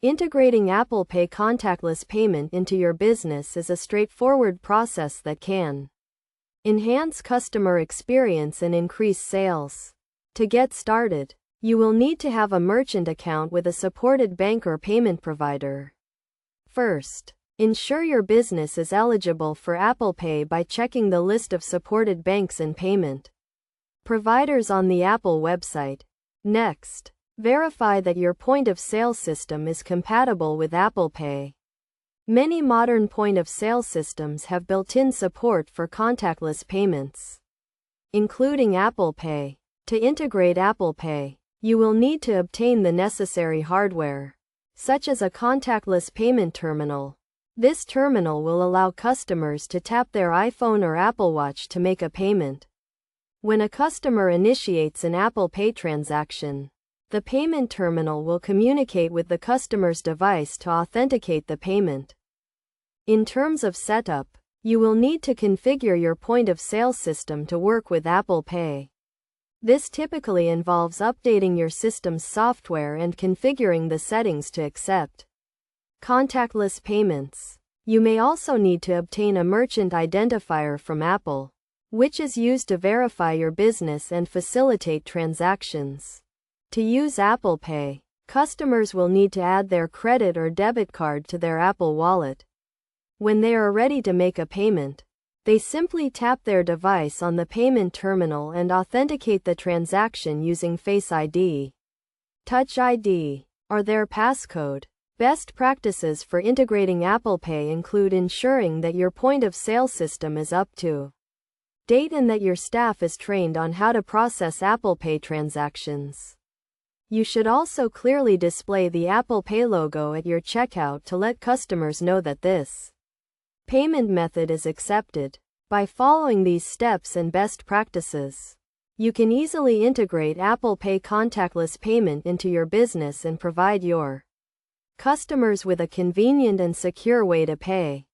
Integrating Apple Pay contactless payment into your business is a straightforward process that can enhance customer experience and increase sales. To get started, you will need to have a merchant account with a supported bank or payment provider. First, ensure your business is eligible for Apple Pay by checking the list of supported banks and payment providers on the Apple website. Next, verify that your point-of-sale system is compatible with Apple Pay. Many modern point-of-sale systems have built-in support for contactless payments, including Apple Pay. To integrate Apple Pay, you will need to obtain the necessary hardware, such as a contactless payment terminal. This terminal will allow customers to tap their iPhone or Apple Watch to make a payment. When a customer initiates an Apple Pay transaction, the payment terminal will communicate with the customer's device to authenticate the payment. In terms of setup, you will need to configure your point-of-sale system to work with Apple Pay. This typically involves updating your system's software and configuring the settings to accept contactless payments. You may also need to obtain a merchant identifier from Apple, which is used to verify your business and facilitate transactions. To use Apple Pay, customers will need to add their credit or debit card to their Apple Wallet. When they are ready to make a payment, they simply tap their device on the payment terminal and authenticate the transaction using Face ID, Touch ID, or their passcode. Best practices for integrating Apple Pay include ensuring that your point-of-sale system is up to date and that your staff is trained on how to process Apple Pay transactions. You should also clearly display the Apple Pay logo at your checkout to let customers know that this payment method is accepted. By following these steps and best practices, you can easily integrate Apple Pay contactless payment into your business and provide your customers with a convenient and secure way to pay.